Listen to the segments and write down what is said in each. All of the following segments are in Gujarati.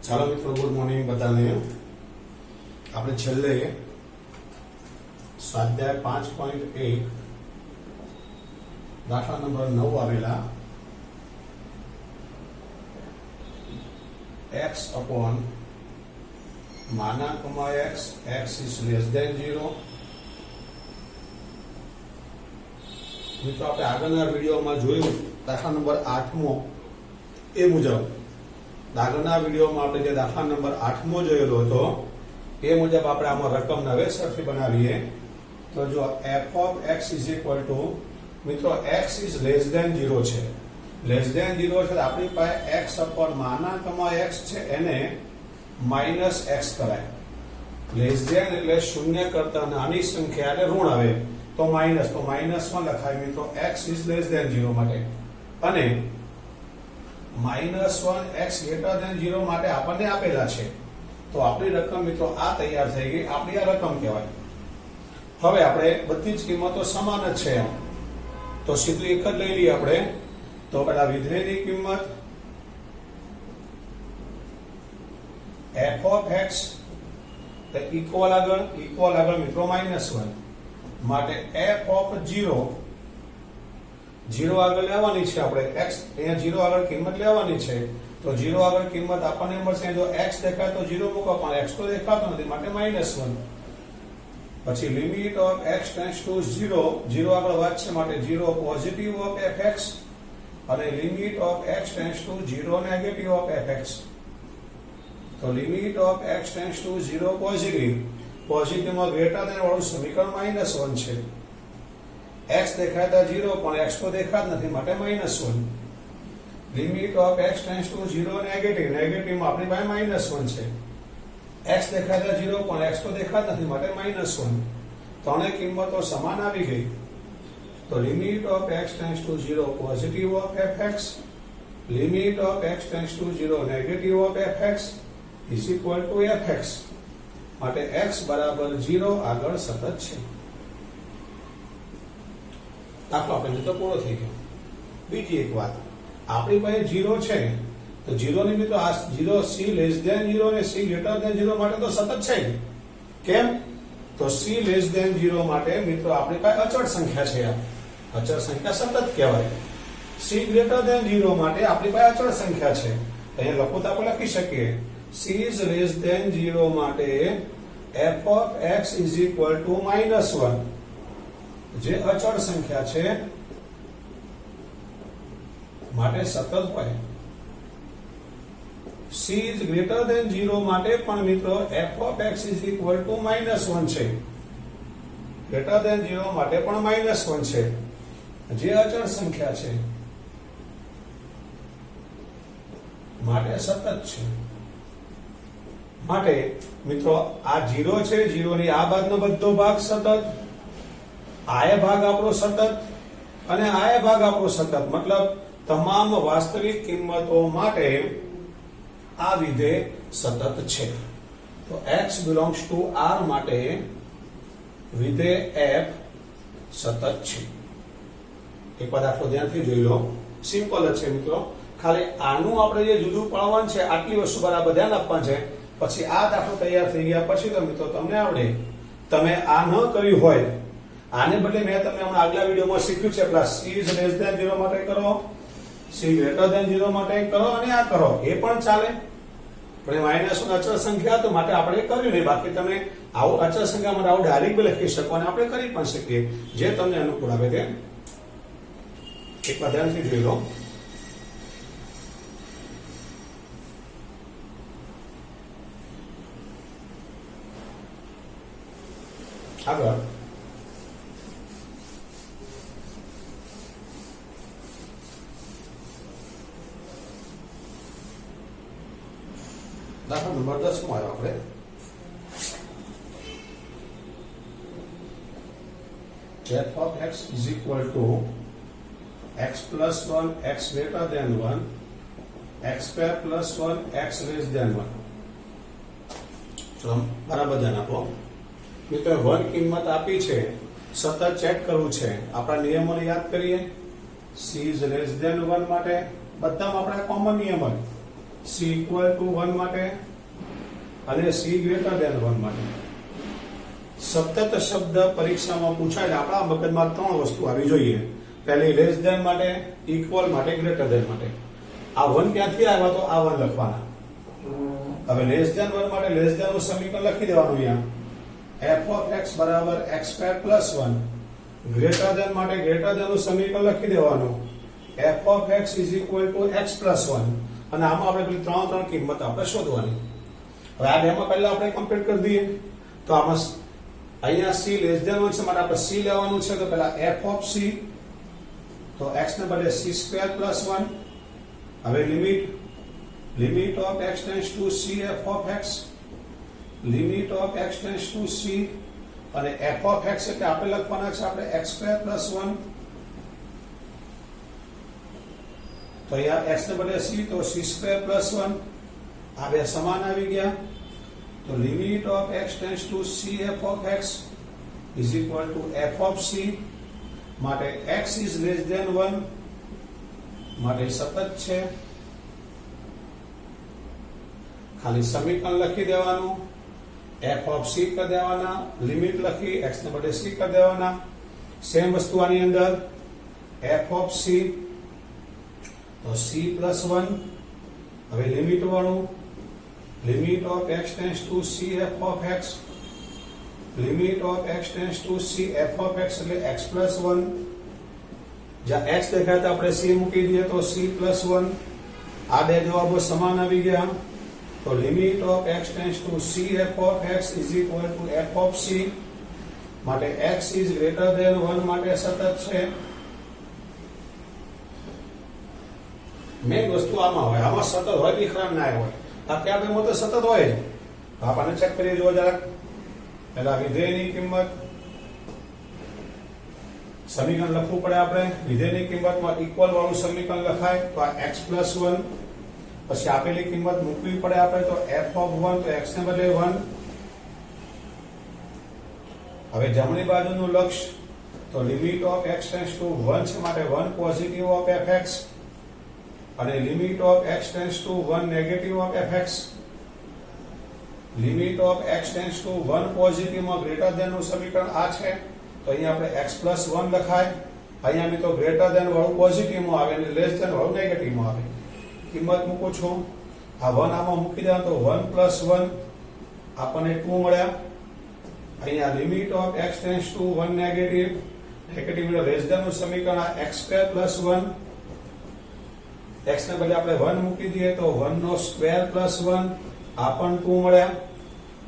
ચાલો મિત્રો, ગુડ મોર્નિંગ બધાને. આપણે છેલ્લે સ્વાધ્યાય 5.1 દાખલા નંબર 9 આવેલા x upon માનાંકમાં x is less than 0. મિત્રો આપણે આગળના વિડીયોમાં જોયું દાખલા નંબર 8મો એ મુજબ આગળના વિડીયોમાં આપણે જે દાખલા નંબર 8મો જોયેલો હતો એ મુજબ આપણે આમાં રકમ નવેસરથી બનાવીએ તો જો f of x is equal to મિત્રો x is less than 0 છે. લેસ ધેન 0 છે તો આપણી પાસે x upon માનાંકમાં x છે એને માઇનસ x કરાય. લેસ ધેન એટલે શૂન્ય કરતા નાની સંખ્યા એટલે ઋણ આવે તો માઇનસમાં લખાય મિત્રો x is less than 0 માટે. અને -1 x greater than 0 માટે આપણને આપેલા છે તો આપણી રકમ મિત્રો આ તૈયાર થઈ ગઈ. આપણી આ રકમ કહેવાય. હવે આપણે બધી જ કિંમતો સમાન જ છે તો સીધું એક જ લઈ લઈએ આપણે. તો પેલા વિધેયની કિંમત f of x ઇક્વલ આગળ મિત્રો -1 માટે f of 0 આગળ લેવાની છે આપણે. x અહીંયા 0 આગળ કિંમત લેવાની છે તો 0 આગળ કિંમત આપણને મળશે. જો x દેખાય તો 0 મૂકો પણ x તો દેખાતો નથી માટે -1. પછી limit of x tends to 0 આગળ વધશે માટે 0 પોઝિટિવ ઓફ fx અને limit of x tends to 0 negative of fx. તો limit of x tends to 0 પોઝિટિવમાં ગ્રેટર ધેન વાળું સમીકરણ -1 છે. x દેખાતા 0 પણ x તો દેખાત નથી માટે -1. Limit of x tends to 0 નેગેટિવમાં આપણી પાસે -1 છે. x દેખાતા 0 પણ x તો દેખાત નથી માટે -1. ત્રણેય કિંમતો સમાન આવી ગઈ તો limit of x tends to 0 positive of fx limit of x tends to 0 negative of fx is equal to fx માટે x બરાબર 0 આગળ સતત છે. દાખલો આપણે તો પૂરો થઈ ગયો. બીજી એક વાત, આપણી પાસે 0 છે તો 0 ની મિત્રો આ 0 c લેસ ધેન 0 અને c ગ્રેટર ધેન 0 માટે તો સતત છે. કેમ? તો c લેસ ધેન 0 માટે મિત્રો આપણી પાસે અચળ સંખ્યા છે. અચળ સંખ્યા સતત કહેવાય. c ગ્રેટર ધેન 0 માટે આપણી પાસે અચળ સંખ્યા છે. અહીંયા લખો તો આપણે લખી શકીએ c is less than 0 માટે f of x is equal to -1. જે અચળ સંખ્યા છે માટે સતત હોય. c is greater than 0 માટે પણ મિત્રો f of x is equal to -1 છે. greater than 0 માટે પણ -1 છે. જે અચળ સંખ્યા છે માટે સતત છે. માટે મિત્રો આ 0 છે, 0 ની આ બાજુનો બધો ભાગ સતત, આ ભાગ આપણો સતત અને આ ભાગ આપણો સતત. મતલબ તમામ વાસ્તવિક કિંમતો માટે આ વિધેય સતત છે. તો x belongs to r માટે વિધેય f સતત છે. એક વાર દાખલો ધ્યાનથી જોઈ લો. સિમ્પલ જ છે મિત્રો. ખાલી આનું આપણે જે જુદું પાડવાનું છે આટલી વસ્તુ બરાબર ધ્યાન આપવાનું છે. પછી આ દાખલો તૈયાર થઈ ગયા પછી તો મિત્રો તમને આવડે. તમે આ ન કર્યું હોય આને બદલે મેં તમને હમણાં આગલા વિડીયોમાં શીખ્યું છે plus c is less than 0 માટે કરો, c greater than 0 માટે કરો અને આ કરો એ પણ ચાલે. પણ -1 અચળ સંખ્યા તો માટે આપણે કર્યું નહીં. બાકી તમે આવું અચળ સંખ્યા માટે આવું ડાયરેક્ટ બી લખી શકો અને આપણે કરી પણ શકીએ જે તમને અનુકૂળ આવે તે. એક વાર ધ્યાનથી જોઈ લો. આગળ દાખલા નંબર 10 માં આવ્યો આપણે. f of x is equal to x plus 1 x greater than 1 x square plus 1 x less than 1. ચલો બરાબર ધ્યાન આપો મિત્રો 1 કિંમત આપી છે સતત ચેક કરવું છે આપણા નિયમોને યાદ કરીએ c is less than 1 માટે બધામાં આપણા કોમન નિયમ છે c equal to 1 માટે અને c greater than 1 માટે સતત શબ્દ પરીક્ષામાં પૂછાય આપણા મગજમાં ત્રણ વસ્તુ આવી જોઈએ પહેલી લેસ ધેન માટે ઇક્વલ માટે ગ્રેટર ધેન માટે આ 1 ક્યાંથી આવ્યા તો આ 1 લખવાના હવે લેસ ધેન 1 માટે લેસ ધેન નું સમીકરણ લખી દેવાનું અહીંયા f of x બરાબર x square plus 1 greater than માટે ગ્રેટર ધેન નું સમીકરણ લખી દેવાનું f of x is equal to x plus 1 અને આમાં આપણે પેલી ત્રણ કિંમત આપણે શોધવાની હવે આ બેમાં પહેલા આપણે કમ્પ્લીટ કરી દઈએ તો આમાં અહીંયા c લેસ ધેન 1 છે માટે આપણે c લેવાનું છે તો પહેલા f of c તો x ને બદલે c square plus 1 હવે limit of x tends to c f of x limit of x tends to c અને f of x એટલે આપણે લખવાના છે આપણે x square plus 1 તો અહીંયા x ને બદલે c તો c square plus 1 આ બે સમાન આવી ગયા તો limit of x tends to c f of x is equal to f of c માટે x is less than 1 માટે સતત છે ખાલી સમીકરણ લખી દેવાનું f of c કરી દેવાના લિમિટ લખી x ને બદલે c કરી દેવાના સેમ વસ્તુ આની અંદર f of c તો c plus 1 હવે લિમિટ વાળું limit of x tends to c f of x limit of x tends to c f of x એટલે x plus 1 જ્યાં x દેખાય તો આપણે c મૂકી દઈએ તો c plus 1 આ બે જવાબો સમાન આવી ગયા તો limit of x tends to c f of x is equal to f of c માટે x is greater than 1 માટે સતત છે મેં વસ્તુ આમાં હોય આમાં સતત હોય કે ખરાબ ના હોય આ ક્યાં બેમાં તો સતત હોય આપણને ચેક કરી જુઓ જરાક પહેલા વિધેયની કિંમત સમીકરણ લખવું પડે આપણે વિધેયની કિંમતમાં ઇક્વલ વાળું સમીકરણ લખાય તો આ x plus 1 પછી આપેલી કિંમત મૂકવી પડે આપણે તો f of 1 તો x ને બદલે 1 હવે જમણી બાજુનું લક્ષ તો limit of x tends to 1 છે માટે 1 પોઝિટિવ ઓફ fx અને limit of x tends to 1 negative of fx limit of x tends to 1 positive માં ગ્રેટર ધેન નું સમીકરણ આ છે તો અહીંયા આપણે x plus 1 લખાય અહીંયા બી તો ગ્રેટર ધેન વાળું પોઝિટિવ માં આવે અને લેસ ધેન વાળું નેગેટિવ માં આવે કિંમત મૂકો છો આ 1 આમાં મૂકી દો તો 1 plus 1 આપણને 2 મળ્યા અહીંયા limit of x tends to 1 negative less than નું સમીકરણ આ x square plus 1 x ને બદલે આપણે 1 મૂકી દઈએ તો 1 નો સ્ક્વેર પ્લસ 1 આ પણ 2 મળ્યા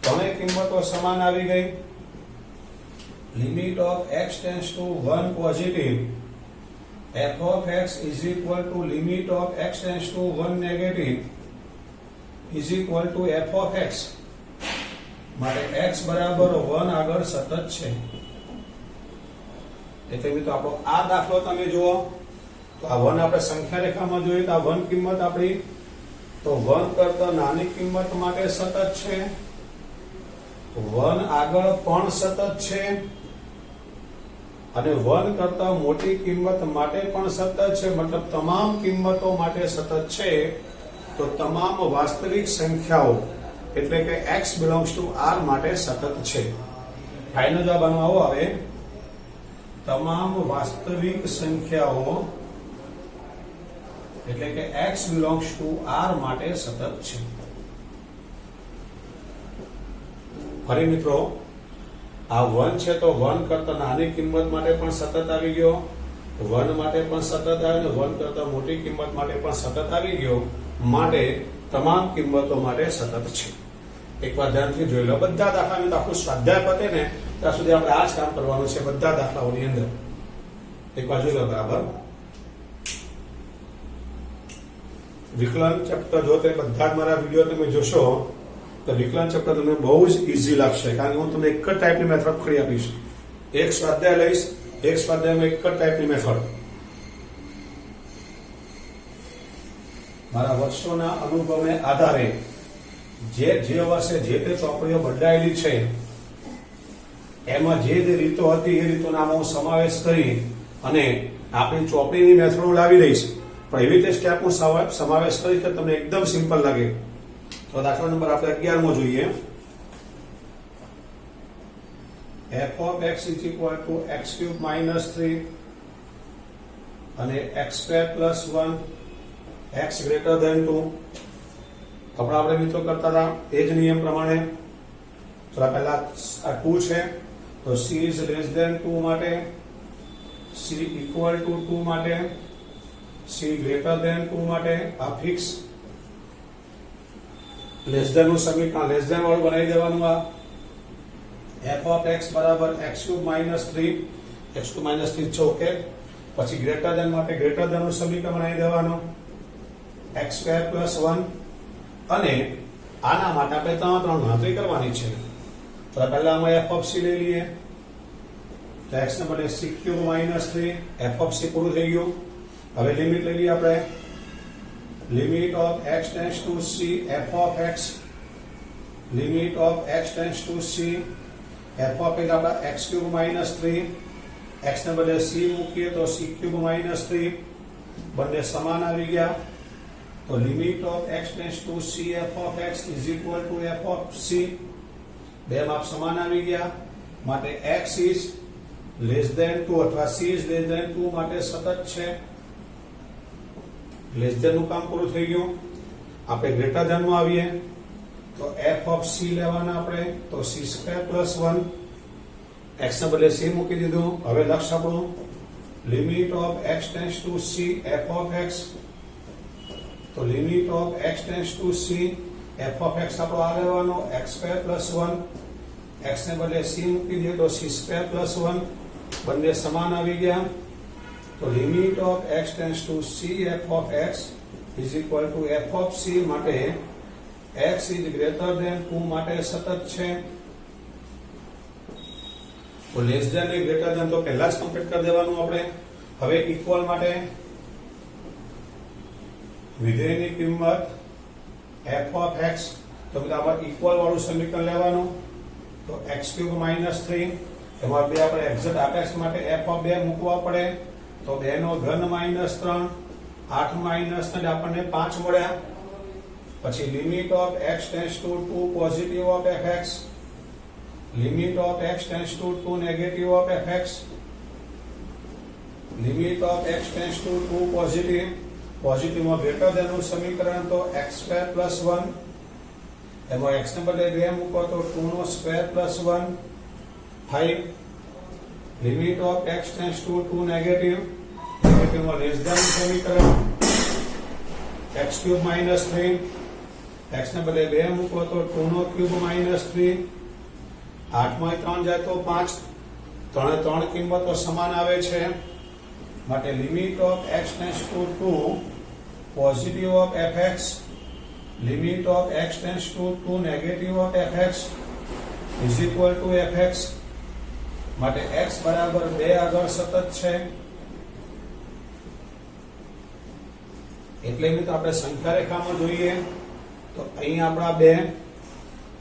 ત્રણેય કિંમતો સમાન આવી ગઈ limit of x tends to 1 positive f of x is equal to limit of x tends to 1 negative is equal to f of x માટે x બરાબર 1 આગળ સતત છે એટલે મિત્રો આપણો આ દાખલો તમે જુઓ તો આ 1 આપણે સંખ્યા રેખામાં જોઈએ તો આ 1 કિંમત આપણી તો 1 કરતા નાની કિંમત માટે સતત છે 1 આગળ પણ સતત છે અને 1 કરતા મોટી કિંમત માટે પણ સતત છે મતલબ તમામ કિંમતો માટે સતત છે તો તમામ વાસ્તવિક સંખ્યાઓ એટલે કે x belongs to r માટે સતત છે ફાઇનલ જવાબ આનો આવો આવે તમામ વાસ્તવિક સંખ્યાઓ એટલે કે x belongs to r માટે સતત છે ફરી મિત્રો આ 1 છે તો 1 કરતા નાની કિંમત માટે પણ સતત આવી ગયો 1 માટે પણ સતત આવ્યો અને 1 કરતા મોટી કિંમત માટે પણ સતત આવી ગયો માટે તમામ કિંમતો માટે સતત છે એકવાર ધ્યાનથી જોઈ લો બધા દાખલાનું આખું સ્વાધ્યાય પતે ને ત્યાં સુધી આપણે આ જ કામ કરવાનું છે બધા દાખલાઓની અંદર એકવાર જોઈ લો બરાબર વિકલન ચેપ્ટર જો તે બધા જ મારા વિડીયો તમે જોશો તો વિકલન ચેપ્ટર તમને બહુ જ ઈઝી લાગશે કારણ કે હું તમને એક જ ટાઈપની મેથડ ખડી આપીશ એક સ્વાધ્યાય લઈશ એક સ્વાધ્યાયમાં એક જ ટાઈપની મેથડ મારા વર્ષોના અનુભવને આધારે જે વર્ષે જે તે ચોપડીઓ બદલાયેલી છે એમાં જે રીતો હતી એ રીતોનો આમાં હું સમાવેશ કરી અને આપણી ચોપડીની મેથડો લાવી દઈશ, પણ એવી રીતે સ્ટેપ હું સમાવેશ કરીશ કે તમને એકદમ સિમ્પલ લાગે. તો દાખલા નંબર આપણે 11મો જોઈએ. f of x is equal to x cube minus 3 અને x square plus 1 x greater than 2. આપણે મિત્રો કરતા હતા એ જ નિયમ પ્રમાણે. તો પહેલા આ 2 છે તો c is less than 2 માટે, c equal to 2 માટે, c greater than 2 માટે આ ફિક્સ. લેસ ધેન નું સમીકરણ લેસ ધેન વાળું બનાવી દેવાનું. આ f of x બરાબર x cube minus 3 x cube minus 3 છે, ઓકે. પછી ગ્રેટર ધેન માટે ગ્રેટર ધેન નું સમીકરણ બનાવી દેવાનું x square plus 1 અને આના માટે આપણે ત્રણ ગણતરી કરવાની છે. તો પહેલા અમે f of c લઈ લઈએ. તો x ને બદલે c cube minus 3 f of c પૂરું થઈ ગયું. હવે લિમિટ લઈ લઈએ આપણે. Limit of x tends to c f of x, limit of x tends to c f of x આપણા x cube minus 3 x ને બદલે c મૂકીએ તો c cube minus 3 બંને સમાન આવી ગયા. તો limit of x tends to c f of x is equal to f of c. બે માપ સમાન આવી ગયા માટે x is less than 2 અથવા c is less than 2 માટે સતત છે. લેસ ધેન નું કામ પૂરું થઈ ગયું. આપણે ગ્રેટર ધેન માં આવીએ તો f of c લેવાના આપણે. તો c square plus 1 x ને બદલે c મૂકી દીધું. હવે લક્ષ આપણું limit of x tends to c f of x. તો limit of x tends to c f of x આપણો આ લેવાનો x square plus 1 x ને બદલે c મૂકી દઈએ તો c square plus 1 બંને સમાન આવી ગયા. તો limit of x tends to c f of x is equal to f of c માટે x is greater than 2 માટે સતત છે. તો લેસ ધેન અને ગ્રેટર ધેન તો પહેલા જ કમ્પ્લીટ કરી દેવાનું આપણે. હવે ઇક્વલ માટે વિધેયની કિંમત f of x તો આપણે ઇક્વલ વાળું સમીકરણ લેવાનું. તો x cube minus 3 એમાં બે આપણે એક્ઝેક્ટ આકાશ માટે f of 2 મૂકવા પડે. તો 2 નો ઘન minus 3 8 minus 3 આપણને 5 મળ્યા. પછી limit of x tends to 2 positive of fx, limit of x tends to 2 negative of fx, limit of x tends to 2 positive માં ગ્રેટર ધેન નું સમીકરણ તો x square plus 1 એમાં x ને બદલે 2 મૂકો તો 2 નો square plus 1 5. Limit of x tends to 2 negative માં લેસ ધેન સમીકરણ x cube minus 3 x ને બદલે 2 મૂકો તો 2 નો ક્યુબ minus 3 8 માં 3 જાય તો 5. ત્રણે કિંમતો સમાન આવે છે માટે limit of x tends to 2 positive of fx, limit of x tends to 2 negative of fx is equal to fx માટે x બરાબર 2 આગળ સતત છે. એટલે મિત્રો આપણે સંખ્યા રેખામાં જોઈએ તો અહીં આપણા 2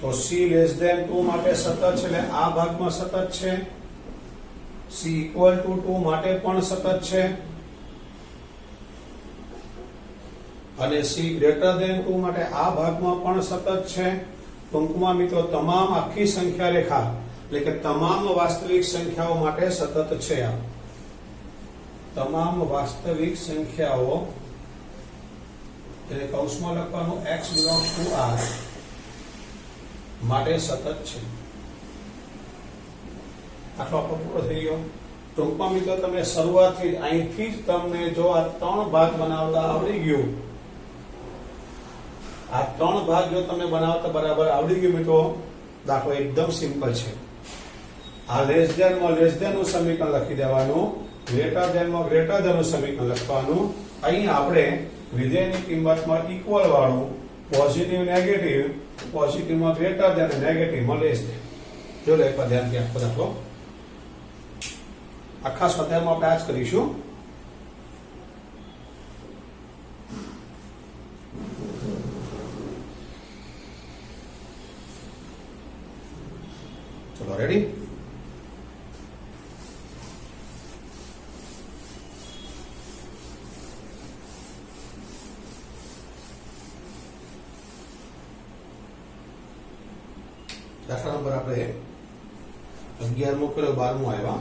તો c less than 2 માટે સતત છે એટલે આ ભાગમાં સતત છે. c equal to 2 માટે પણ સતત છે અને c greater than 2 માટે આ ભાગમાં પણ સતત છે. ટૂંકમાં મિત્રો તમામ આખી સંખ્યા રેખા એટલે કે તમામ વાસ્તવિક સંખ્યાઓ માટે સતત છે. આ તમામ વાસ્તવિક સંખ્યાઓ એટલે કૌંસમાં લખવાનું x belongs to r માટે સતત છે. આટલો આપણો પૂરો થઈ ગયો. ટૂંકમાં મિત્રો તમે શરૂઆતથી અહીંથી જ તમને જો આ 3 ભાગ બનાવતા આવડી ગયું, આ 3 ભાગ જો તમને બનાવતા બરાબર આવડી ગયું મિત્રો, દાખલો એકદમ સિમ્પલ છે. આ લેસ ધેન માં લેસ ધેન નું સમીકરણ લખી દેવાનું, ગ્રેટર ધેન માં ગ્રેટર ધેન નું સમીકરણ લખવાનું. અહીં આપણે વિધેયની કિંમતમાં ઇક્વલ વાળું પોઝિટિવ નેગેટિવ, પોઝિટિવમાં ગ્રેટર ધેન નેગેટિવમાં લેસ ધેન. જો લે પર ધ્યાનથી આખો દાખલો આખા સ્વાધ્યાયમાં આપણે આ જ કરીશું. ચલો રેડી? દાખલા નંબર આપણે 11મો કર્યો, 12મો આવ્યા.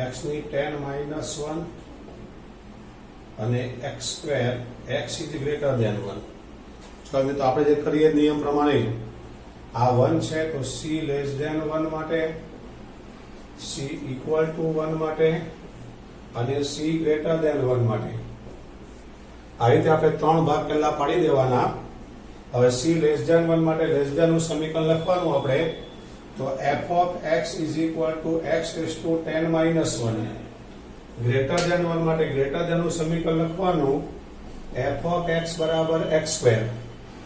x ની tan -1 અને x square x is greater than 1. ચાલો મિત્રો આપણે જે કરીએ નિયમ પ્રમાણે આ 1 છે તો c લેસ ધેન 1 માટે, c ઇક્વલ ટુ 1 માટે અને c ગ્રેટર ધેન 1 માટે. આ રીતે આપણે ત્રણ ભાગ પહેલા પાડી દેવાના. હવે c લેસ ધેન 1 માટે લેસ ધેન નું સમીકરણ લખવાનું આપણે. તો f of x is equal to x raised to 10 minus 1. Greater than 1 માટે ગ્રેટર ધેન નું સમીકરણ લખવાનું f of x બરાબર x સ્ક્વેર.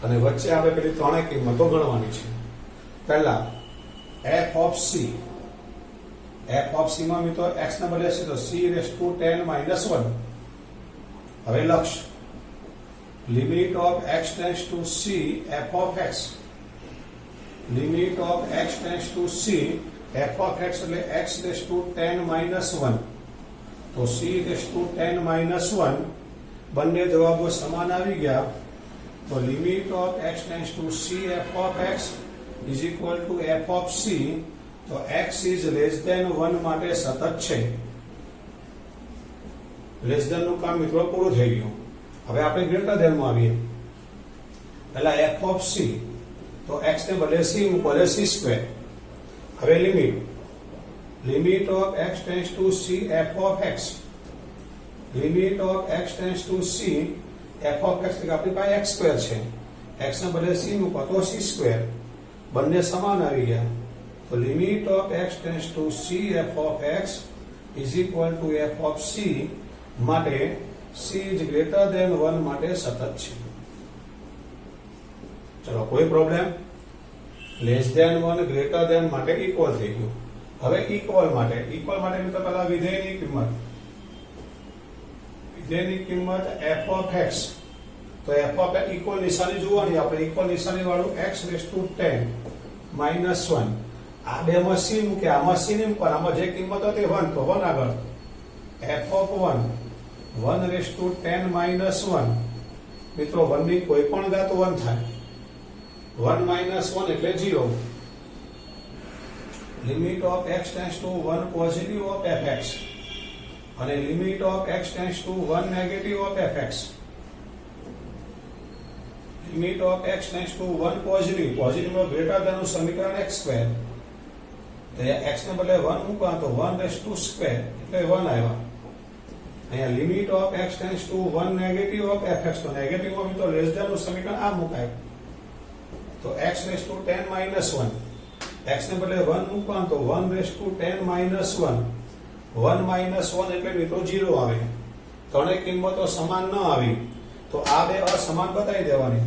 અને વચ્ચે આપણે પેલી ત્રણેય કિંમતો ગણવાની છે. પહેલા f of c. f of c માં મિત્રો x ને બદલે છે તો c raised to 10 minus 1. હવે લક્ષ limit of x tends to c f of x. limit of x tends to c f of x એટલે x raised to 10 minus 1. તો c raised to 10 minus 1 બંને જવાબો સમાન આવી ગયા. તો limit of x tends to c f of x is equal to f of c. તો x is less than 1 માટે સતત છે. લેસ ધેન નું કામ મિત્રો પૂરું થઈ ગયું. હવે આપણે ગ્રેટર ધેન માં આવીએ. પહેલા f of c તો x ને બદલે c મૂકો એટલે c સ્ક્વેર. હવે limit of x tends two c f of x. Limit of x tends two c f of x એટલે આપણી પાસે x સ્ક્વેર છે. x ને બદલે c મૂકો તો c સ્ક્વેર. બંને સમાન આવી ગયા. તો limit of x tends two c f of x is equal to f of c માટે c is greater than 1 માટે સતત છે. ચલો કોઈ problem? Less than 1 greater than માટે ઇક્વલ થઈ ગયું. હવે ઇક્વલ માટે મિત્રો પહેલા વિધેયની કિંમત f of x. તો f of x ઇક્વલ નિશાની જોવાની આપણે. ઇક્વલ નિશાની વાળું x raised to 10 minus 1. આ બે માં c મૂકે, આમાં c ને મૂકવાનું. આમાં જે કિંમત હતી 1 તો 1 આગળ f of 1 raised to 10 minus 1. મિત્રો 1 ની કોઈ પણ ઘાત 1 થાય. 1 minus 1 એટલે 0. Limit of x tends to 1 positive of fx અને limit of x tends to 1 negative of fx. Limit of x tends to 1 positive નો ગ્રેટર ધેન નું સમીકરણ x સ્ક્વેર. તો x ને બદલે 1 મૂકો તો 1 raised to સ્ક્વેર એટલે 1 આવ્યા. અહીંયા limit of x tends to 1 negative of fx. તો નેગેટિવ માં તો લેસ ધેન નું સમીકરણ આ મુકાય. તો x raised to 10 minus 1. x ને બદલે 1 મૂકો તો 1 raised to 10 minus 1. 1 minus 1 એટલે મિત્રો 0 આવે. ત્રણેય કિંમતો સમાન ન આવી તો આ બે અસમાન બતાવી દેવાની.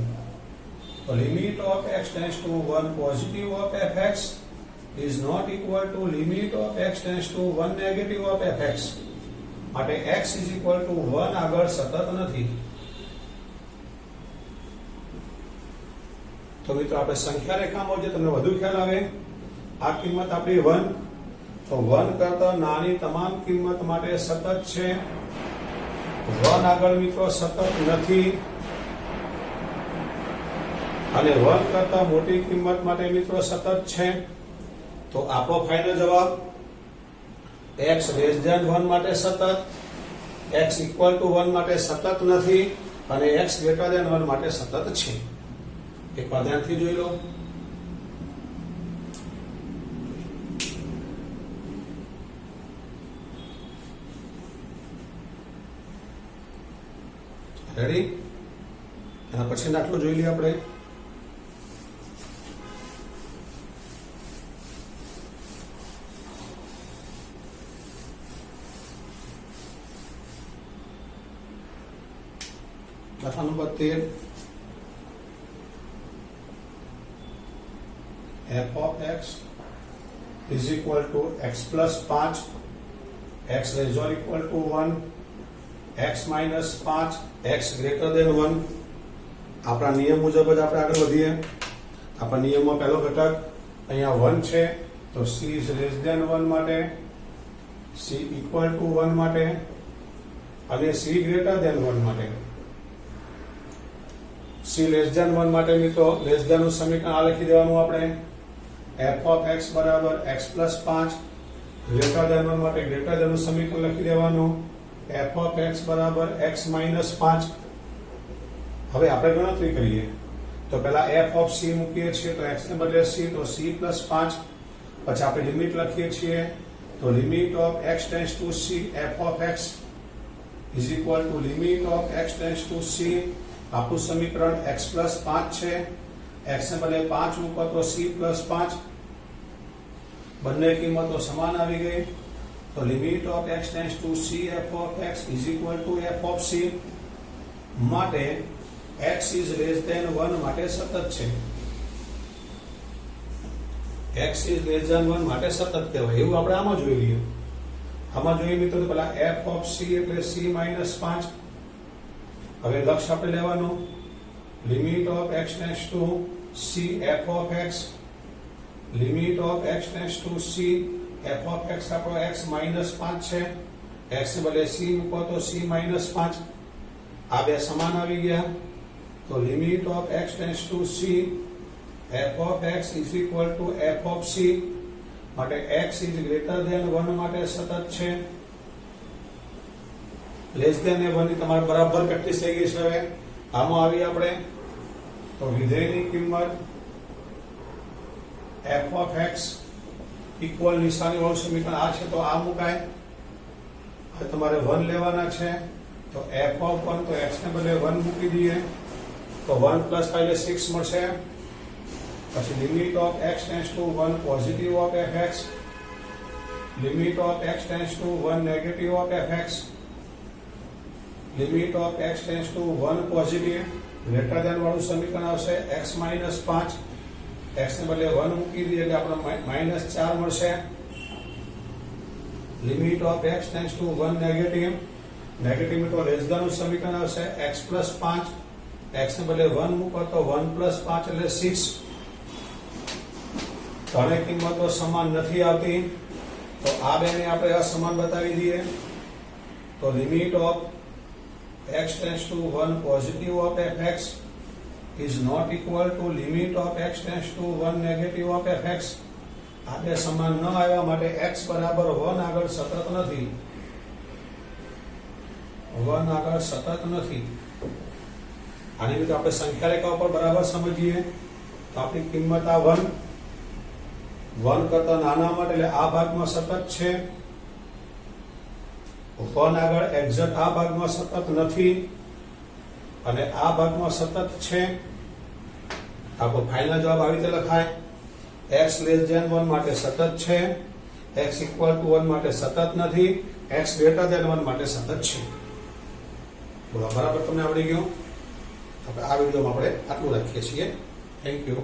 તો limit of x tends to 1 positive of fx is not equal to limit of x tends to 1 negative of fx. માટે x is equal to 1 આગળ સતત નથી. તો મિત્રો આપણે સંખ્યા રેખામાં જે તમને વધુ ખ્યાલ આવે, આ કિંમત આપણી 1 તો 1 કરતા નાની તમામ કિંમત માટે સતત છે. 1 આગળ મિત્રો સતત નથી અને 1 કરતા મોટી કિંમત માટે મિત્રો સતત છે. તો આપણો ફાઇનલ જવાબ x લેસ ધેન 1 માટે સતત, x ઇક્વલ ટુ 1 માટે સતત નથી અને x ગ્રેટર ધેન 1 માટે સતત છે. એક વાર ધ્યાનથી જોઈ લો. રેડી? એના પછી દાખલો જોઈ લઈએ આપણે. દાખલા number 13. f of x is equal to x plus 5, x less or equal to 1, x minus 5, x greater than 1. આપણા નિયમ મુજબ જ આપણે આગળ વધીએ. આપણા નિયમમાં પહેલો ઘટક અહીંયા 1 છે, તો c ઇઝ લેસ ધેન 1 માટે, c ઇક્વલ ટુ 1 માટે અને c ગ્રેટર ધેન 1 માટે. c લેસ ધેન 1 માટે મિત્રો લેસ ધેન નું સમીકરણ આ લખી દેવાનું આપણે, f ઓફ x બરાબર x પ્લસ 5. ગ્રેટર ધેન 1 માટે ગ્રેટર ધેન નું સમીકરણ લખી દેવાનું, f ઓફ x બરાબર x માઇનસ 5. હવે આપણે ગણતરી કરીએ તો પહેલા f ઓફ c મૂકીએ છીએ, તો x ને બદલે c, તો c પ્લસ 5. પછી આપણે લિમિટ લખીએ છીએ, તો limit of x tends two c f of x is equal to limit of x tends two c. આપણું સમીકરણ x પ્લસ 5 છે, x ને બદલે 5 મૂકો તો c પ્લસ 5. બંને કિંમતો સમાન આવી ગઈ, તો limit of x tends two c f of x is equal to f of c માટે x ઇઝ લેસ ધેન 1 માટે સતત છે. x ઇઝ લેસ ધેન 1 માટે સતત કહેવાય એવું આપણે આમાં જોઈ લઈએ. આમાં જોઈએ મિત્રો તો પેલા f ઓફ c એટલે c માઇનસ 5. હવે લક્ષ આપણે લેવાનું, limit of x tends two c f of x, limit of x tends two c f of x આપણો x માઇનસ 5 છે, x ને બદલે c મૂકો તો c માઇનસ 5. આ બે સમાન આવી ગયા, તો limit of x tends two c f of x is equal to f of c માટે x ઇઝ ગ્રેટર ધેન 1 માટે સતત છે. લેસ ધેન એ 1 ની તમારે બરાબર પ્રેક્ટિસ થઈ ગઈ છે. હવે આમાં આવી આપણે તો વિધેયની કિંમત f ઓફ x ઇક્વલ નિશાની વાળું સમીકરણ આ છે, તો આ મુકાય. હવે તમારે 1 લેવાના છે, તો f ઓફ 1, તો x ને બદલે 1 મૂકી દઈએ, તો 1 પ્લસ 5 એટલે 6 મળશે. પછી limit of x tends to 1 positive of fx, limit of x tends to 1 negative of fx, limit of x tends to 1 positive greater than વાળું સમીકરણ આવશે x માઇનસ 5. x ને બદલે 1 મૂકી દઈએ એટલે આપણે માઇનસ 4 મળશે. Limit of x tends to 1 negative, negative તો લેસ ધેન નું સમીકરણ આવશે x પ્લસ 5. x ને બદલે 1 મૂકો તો 1 પ્લસ 5 એટલે 6. ત્રણેય કિંમતો સમાન નથી આવતી, તો આ બેને આપણે અસમાન બતાવી દઈએ. તો limit of x tends to 1 positive of fx is not equal to limit of x tends to 1 negative of fx. આ બે સમાન ન આવ્યા માટે x બરાબર 1 આગળ સતત નથી, 1 આગળ સતત નથી. આની રીતે આપણે સંખ્યા રેખા ઉપર બરાબર સમજીએ તો આપણી કિંમત આ 1 કરતા નાના માટે એટલે આ ભાગમાં સતત છે, 1 આગળ એક્ઝેક્ટ આ ભાગમાં સતત નથી અને આ ભાગમાં સતત છે. આપણો ફાઇનલ જવાબ આવી રીતે લખાય, x લેસ ધેન 1 માટે સતત છે, x ઇક્વલ ટુ 1 માટે સતત નથી, x ગ્રેટર ધેન 1 માટે સતત છે. બોલો બરાબર તમને આવડી ગયું? આપણે આ વિડીયોમાં આપણે આટલું રાખીએ છીએ. Thank you.